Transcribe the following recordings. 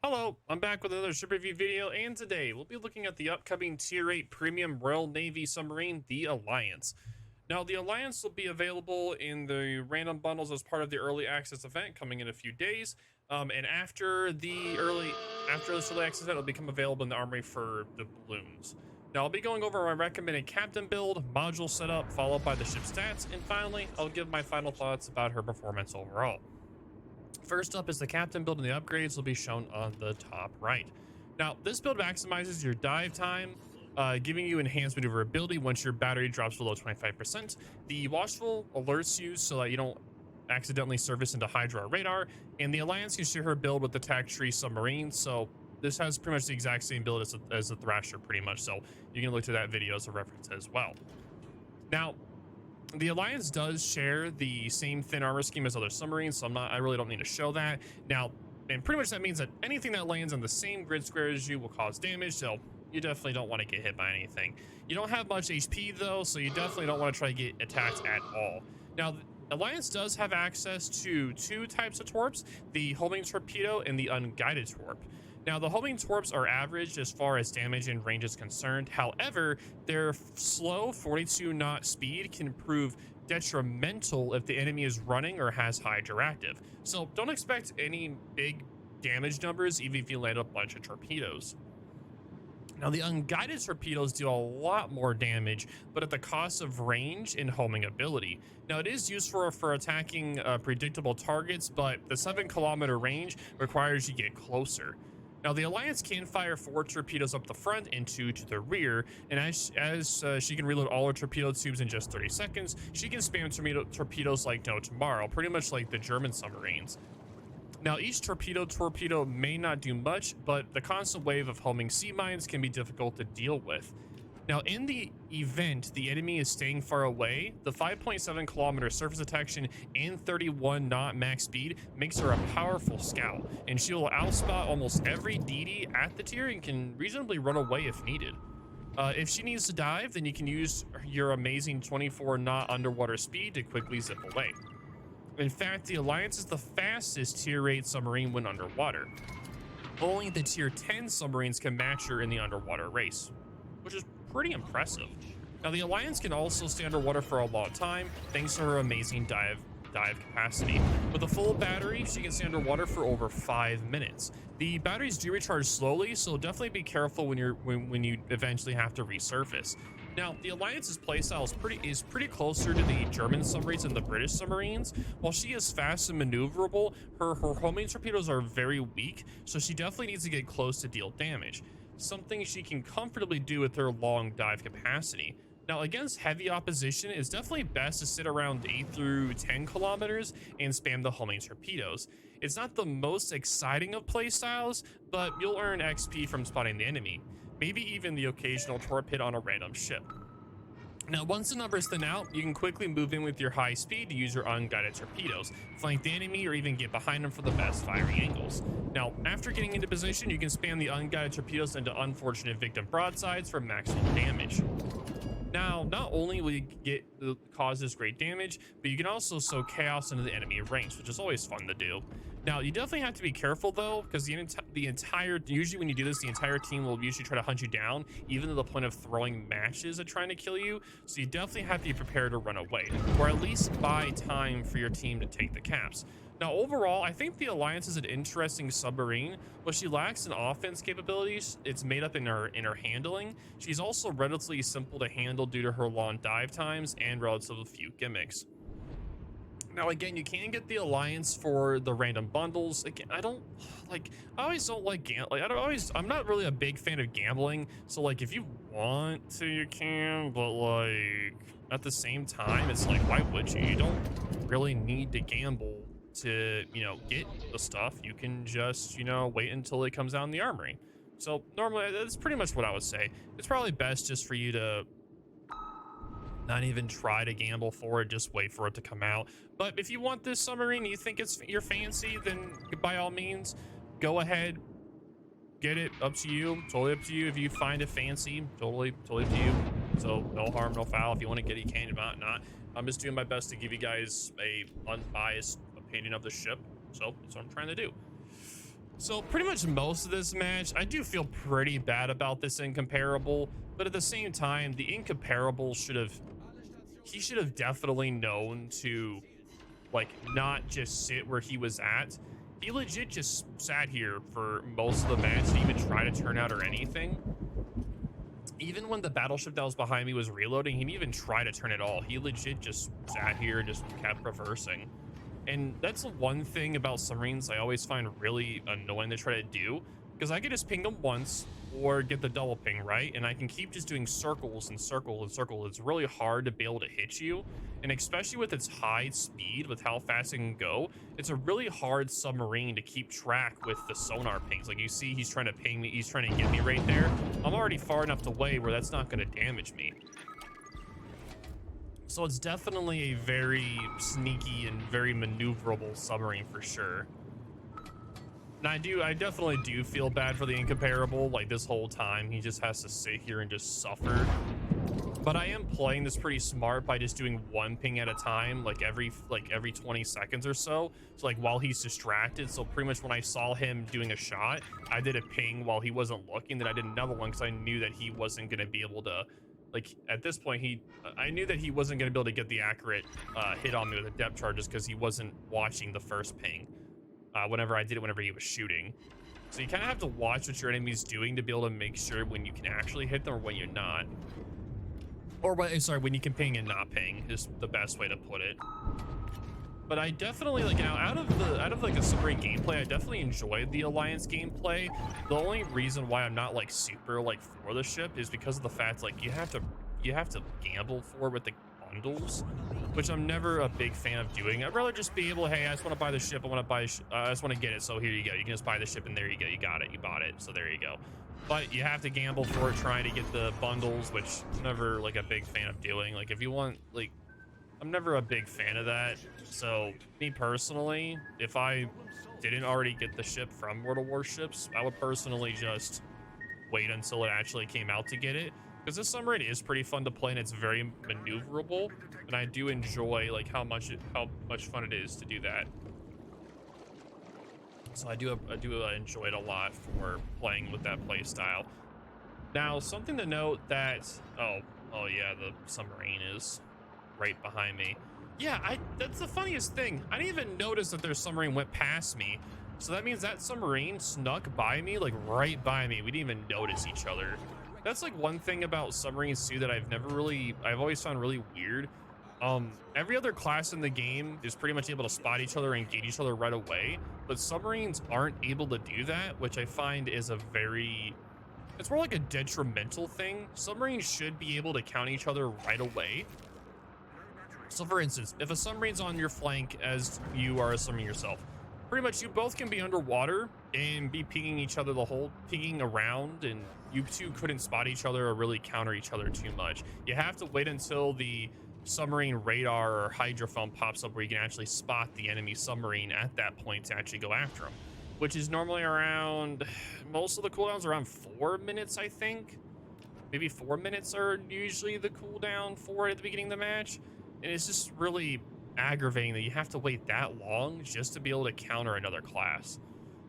Hello, I'm back with another ship review video, and today we'll be looking at the upcoming Tier 8 Premium Royal Navy submarine, the Alliance. Now, the Alliance will be available in the random bundles as part of the early access event coming in a few days. And after this early access event, it'll become available in the armory for the balloons. Now, I'll be going over my recommended captain build, module setup, followed by the ship stats, and finally, I'll give my final thoughts about her performance overall. First up is the captain build, and the upgrades will be shown on the top right. Now, this build maximizes your dive time, giving you enhanced maneuverability once your battery drops below 25%. The watchful alerts you so that you don't accidentally surface into Hydra or radar, and the Alliance can share her build with the TAC Tree submarine, so this has pretty much the exact same build as the Thrasher, pretty much, so you can look to that video as a reference as well. Now, the Alliance does share the same thin armor scheme as other submarines, so I really don't need to show that. Now, and pretty much that means that anything that lands on the same grid square as you will cause damage, so you definitely don't want to get hit by anything. You don't have much HP though, so you definitely don't want to try to get attacked at all. Now, the Alliance does have access to two types of torps, the homing torpedo and the unguided torp. Now, the homing torps are average as far as damage and range is concerned. However, their slow 42-knot speed can prove detrimental if the enemy is running or has Hydra active. So don't expect any big damage numbers even if you land a bunch of torpedoes. Now, the unguided torpedoes do a lot more damage, but at the cost of range and homing ability. Now, it is useful for attacking predictable targets, but the 7-kilometer range requires you get closer. Now, the Alliance can fire 4 torpedoes up the front and 2 to the rear, and as she can reload all her torpedo tubes in just 30 seconds, she can spam torpedoes like no tomorrow, pretty much like the German submarines. Now, each torpedo may not do much, but the constant wave of homing sea mines can be difficult to deal with. Now, in the event the enemy is staying far away, the 5.7 kilometer surface detection and 31-knot max speed makes her a powerful scout, and she will outspot almost every DD at the tier and can reasonably run away if needed. If she needs to dive, then you can use your amazing 24-knot underwater speed to quickly zip away. In fact, the Alliance is the fastest tier 8 submarine when underwater. Only the tier 10 submarines can match her in the underwater race, which is pretty impressive. Now, the Alliance can also stay underwater for a long time thanks to her amazing dive capacity. With a full battery, she can stay underwater for over 5 minutes. The batteries do recharge slowly, so definitely be careful when you eventually have to resurface. Now, the Alliance's playstyle is pretty closer to the German submarines and the British submarines. While she is fast and maneuverable, her homing torpedoes are very weak, so she definitely needs to get close to deal damage, something she can comfortably do with her long dive capacity. Now, against heavy opposition, it's definitely best to sit around 8 through 10 kilometers and spam the homing torpedoes. It's not the most exciting of playstyles, but you'll earn XP from spotting the enemy, maybe even the occasional torp hit on a random ship. Now, once the numbers thin out, you can quickly move in with your high speed to use your unguided torpedoes, flank the enemy, or even get behind them for the best firing angles. Now, after getting into position, you can spam the unguided torpedoes into unfortunate victim broadsides for maximum damage. Now, not only will you cause this great damage, but you can also sow chaos into the enemy ranks, which is always fun to do. Now, you definitely have to be careful though, because usually when you do this, the entire team will usually try to hunt you down, even to the point of throwing matches at trying to kill you. So you definitely have to be prepared to run away, or at least buy time for your team to take the caps. Now, overall, I think the Alliance is an interesting submarine, but she lacks in offense capabilities. It's made up in her handling. She's also relatively simple to handle due to her long dive times and relatively few gimmicks. Now, again, you can get the Alliance for the random bundles. Again, I always don't like I'm not really a big fan of gambling. So, like, if you want to, you can, but like at the same time, it's like, why would you? You don't really need to gamble to, get the stuff. You can just, wait until it comes out in the armory. So normally that's pretty much what I would say. It's probably best just for you to not even try to gamble for it, just wait for it to come out. But if you want this submarine, you think it's your fancy, then by all means, go ahead, get it. Up to you, totally up to you. If you find it fancy, totally up to you. So no harm, no foul. If you want to get it, you can. If not. I'm just doing my best to give you guys a unbiased opinion of the ship, so that's what I'm trying to do. So pretty much most of this match, I do feel pretty bad about this incomparable, but at the same time, the incomparable he should have definitely known to like not just sit where he was at. He legit just sat here for most of the match, didn't even try to turn out or anything. Even when the battleship that was behind me was reloading, he didn't even try to turn at all. He legit just sat here and just kept reversing. And that's the one thing about submarines I always find really annoying to try to do, because I could just ping them once or get the double ping, right? And I can keep just doing circles and circles and circles. It's really hard to be able to hit you. And especially with its high speed, with how fast it can go, it's a really hard submarine to keep track with the sonar pings. Like you see, he's trying to ping me, he's trying to get me right there. I'm already far enough away where that's not going to damage me. So it's definitely a very sneaky and very maneuverable submarine for sure. And I definitely do feel bad for the incomparable. Like this whole time, he just has to sit here and just suffer. But I am playing this pretty smart by just doing one ping at a time, like every 20 seconds or so. So like while he's distracted, so pretty much when I saw him doing a shot, I did a ping while he wasn't looking, then I did another one because I knew that he wasn't going to be able to, like at this point, I knew that he wasn't going to be able to get the accurate hit on me with a depth charge just because he wasn't watching the first ping whenever he was shooting. So you kind of have to watch what your enemy's doing to be able to make sure when you can actually hit them or when you're not. Or sorry, when you can ping and not ping is the best way to put it. But I definitely, like, you know, out of like the submarine gameplay, I definitely enjoyed the Alliance gameplay. The only reason why I'm not like super like for the ship is because of the fact like you have to gamble for with the bundles, which I'm never a big fan of doing. I'd rather just be able to, hey, I just want to buy the ship, I just want to get it, so here you go. You can just buy the ship and there you go, you got it, you bought it, so there you go. But you have to gamble for it trying to get the bundles, which I'm never like a big fan of doing. Like if you want, like, I'm never a big fan of that. So me personally, if I didn't already get the ship from World of Warships, I would personally just wait until it actually came out to get it, because this submarine is pretty fun to play and it's very maneuverable, and I do enjoy like how much fun it is to do that. So I do enjoy it a lot for playing with that play style. Now, something to note that oh yeah, the submarine is right behind me. Yeah, that's the funniest thing. I didn't even notice that their submarine went past me. So that means that submarine snuck by me, like right by me. We didn't even notice each other. That's like one thing about submarines too that I've always found really weird. Every other class in the game is pretty much able to spot each other and engage each other right away, but submarines aren't able to do that, which I find is it's more like a detrimental thing. Submarines should be able to count each other right away. So for instance, if a submarine's on your flank as you are a submarine yourself, pretty much you both can be underwater and be pinging each other pinging around, and you two couldn't spot each other or really counter each other too much. You have to wait until the submarine radar or hydrophone pops up where you can actually spot the enemy submarine at that point to actually go after them, which is normally around, most of the cooldowns around 4 minutes, I think. Maybe 4 minutes are usually the cooldown for it at the beginning of the match. And it's just really aggravating that you have to wait that long just to be able to counter another class.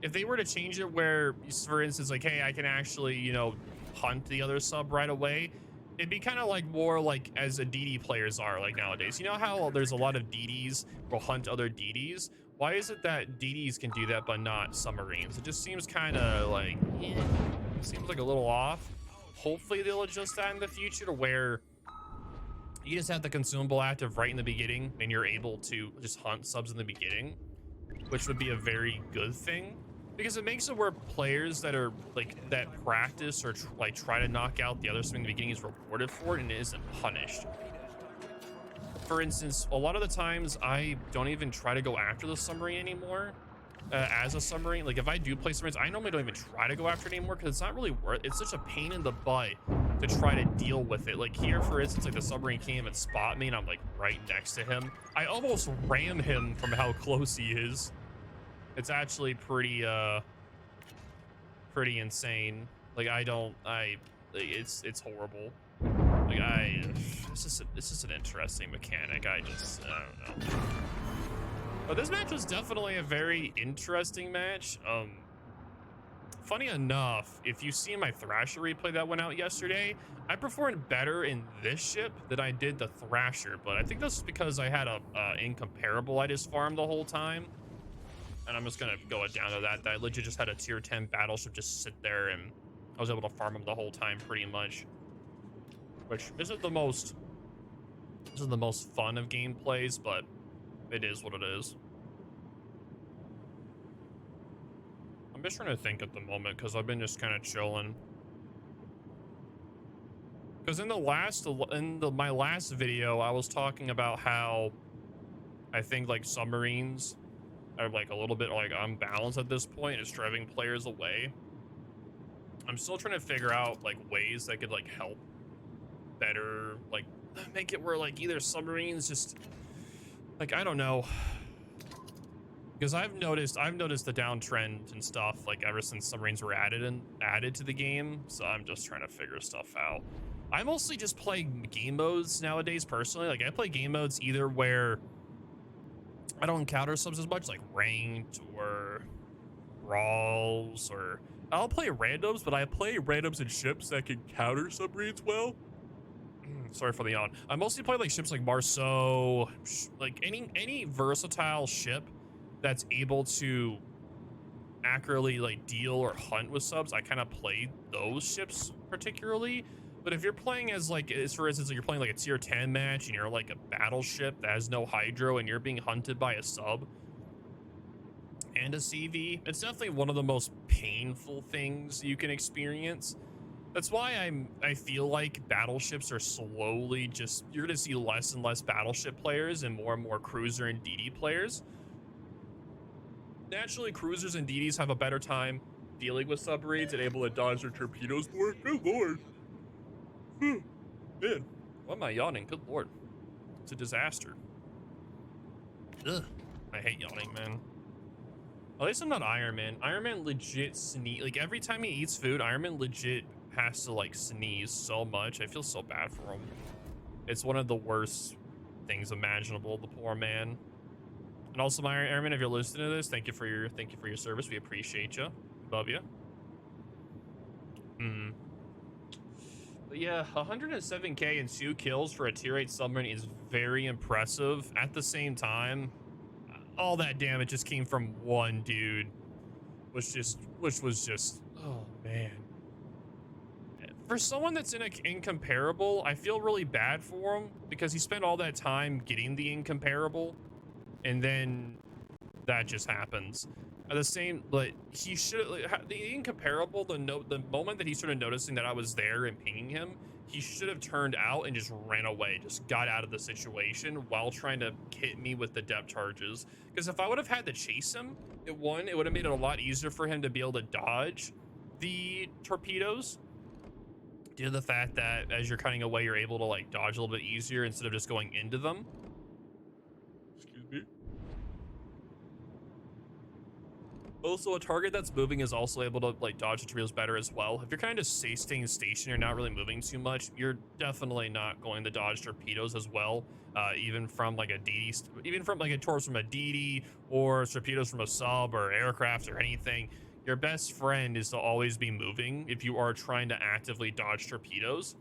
If they were to change it where, for instance, like, hey, I can actually, you know, hunt the other sub right away, it'd be kind of like more like as a DD players are like nowadays. You know how there's a lot of DDs will hunt other DDs? Why is it that DDs can do that but not submarines? It just seems kind of like, it seems like a little off. Hopefully they'll adjust that in the future to where you just have the consumable active right in the beginning and you're able to just hunt subs in the beginning, which would be a very good thing, because it makes it where players that are like that practice or try to knock out the other sub in the beginning is rewarded for it and it isn't punished. For instance, a lot of the times I don't even try to go after the submarine anymore. As a submarine, like if I do play submarines, I normally don't even try to go after it anymore because it's not really worth it. It's such a pain in the butt to try to deal with it. Like here, for instance, like the submarine came and spot me and I'm like right next to him. I almost ram him from how close he is. It's actually pretty insane. Like it's horrible. Like it's just an interesting mechanic. I don't know. But this match was definitely a very interesting match. funny enough, if you see my Thrasher replay that went out yesterday, I performed better in this ship than I did the Thrasher, but I think that's because I had a incomparable I just farmed the whole time. And I'm just gonna go it down to that I legit just had a tier 10 battleship just sit there, and I was able to farm them the whole time pretty much. Which isn't the most fun of gameplays, but it is what it is. I'm just trying to think at the moment because I've been just kind of chilling. Because in my last video, I was talking about how I think like submarines are like a little bit like unbalanced at this point. It's driving players away. I'm still trying to figure out like ways that could like help better, like make it where like either submarines just like, I don't know. Because I've noticed the downtrend and stuff like ever since submarines were added to the game. So I'm just trying to figure stuff out. I mostly just play game modes nowadays personally. Like I play game modes either where I don't encounter subs as much, like ranked or brawls, or I'll play randoms, but I play randoms in ships that can counter submarines well. Sorry for the yawn. I mostly play like ships like Marceau, like any versatile ship that's able to accurately like deal or hunt with subs. I kind of play those ships particularly. But if you're playing as like, for instance, you're playing like a tier 10 match and you're like a battleship that has no hydro and you're being hunted by a sub and a CV, it's definitely one of the most painful things you can experience. That's why I feel like battleships are slowly just, you're gonna see less and less battleship players and more cruiser and DD players. Naturally, cruisers and DDs have a better time dealing with submarines and able to dodge their torpedoes more. Good lord. Man, why am I yawning? Good lord. It's a disaster. Ugh. I hate yawning, man. At least I'm not Iron Man. Iron Man legit sneeze. Like every time he eats food, Iron Man legit has to like sneeze so much. I feel so bad for him. It's one of the worst things imaginable, the poor man. And also, my Iron Man, if you're listening to this, thank you for your service. We appreciate you. Love you. But yeah, 107k and 2 kills for a tier 8 submarine is very impressive. At the same time, all that damage just came from one dude, which was just, oh man. For someone that's in incomparable, I feel really bad for him because he spent all that time getting the incomparable, and then that just happens. At the same, but he should, the incomparable, the moment that he started noticing that I was there and pinging him, he should have turned out and just ran away, just got out of the situation while trying to hit me with the depth charges. Because if I would have had to chase him, it would have made it a lot easier for him to be able to dodge the torpedoes, due to the fact that as you're cutting away, you're able to like dodge a little bit easier instead of just going into them. Excuse me. Also, a target that's moving is also able to like dodge the torpedoes better as well. If you're kind of staying stationary, not really moving too much, you're definitely not going to dodge torpedoes as well. Even from like a DD, even from like a torps from a DD or torpedoes from a sub or aircraft or anything, your best friend is to always be moving if you are trying to actively dodge torpedoes.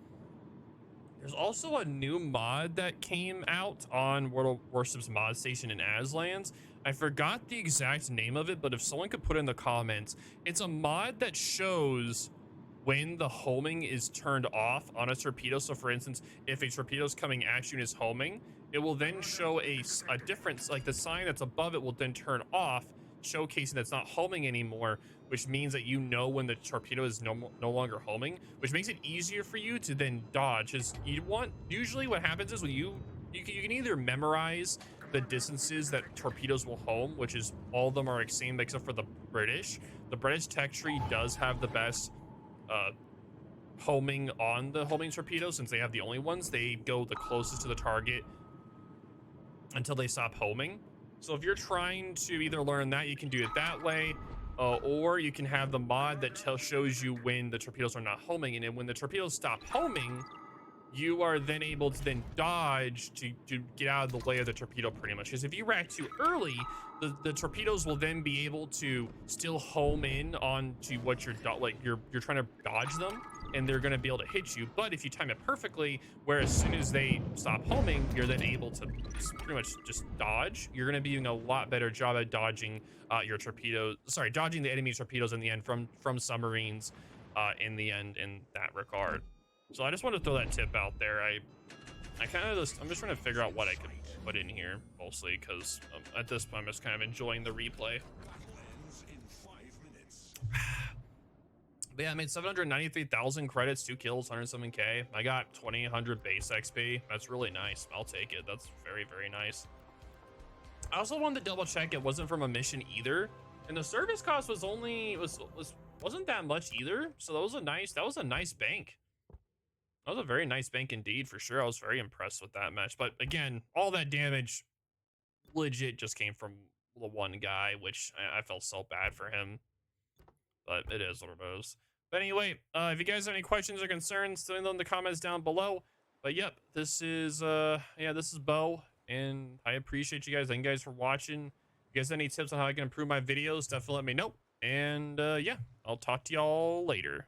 There's also a new mod that came out on World of Warships mod station in Aslands. I forgot the exact name of it, but if someone could put in the comments, it's a mod that shows when the homing is turned off on a torpedo. So for instance, if a torpedo is coming at you and is homing, it will then show a difference, like the sign that's above it will then turn off, showcasing that's not homing anymore, which means that you know when the torpedo is no longer homing, which makes it easier for you to then dodge. Because usually what happens is when you can either memorize the distances that torpedoes will home, which is all of them are the same except for the British. The British tech tree does have the best homing on the homing torpedoes, since they have the only ones. They go the closest to the target until they stop homing. So if you're trying to either learn that, you can do it that way, or you can have the mod that shows you when the torpedoes are not homing, and then when the torpedoes stop homing, you are then able to then dodge to get out of the way of the torpedo pretty much. Because if you react too early, the torpedoes will then be able to still home in onto what you're trying to dodge them, and they're going to be able to hit you. But if you time it perfectly, where as soon as they stop homing, you're then able to pretty much just dodge. You're going to be doing a lot better job at dodging dodging the enemy torpedoes in the end from submarines in the end in that regard. So I just wanted to throw that tip out there. I'm just trying to figure out what I could put in here, mostly because at this point I'm just kind of enjoying the replay. But yeah, I made 793,000 credits, 2 kills, 107k. I got 2,100 base XP. That's really nice. I'll take it. That's very, very nice. I also wanted to double check it wasn't from a mission either, and the service cost was wasn't that much either. So that was a nice bank. That was a very nice bank indeed, for sure. I was very impressed with that match. But again, all that damage legit just came from the one guy, which I felt so bad for him. But it is what it is. But anyway, if you guys have any questions or concerns, leave them in the comments down below. But yep, this is Bo, and I appreciate you guys. Thank you guys for watching. If you guys have any tips on how I can improve my videos, definitely let me know. And yeah, I'll talk to y'all later.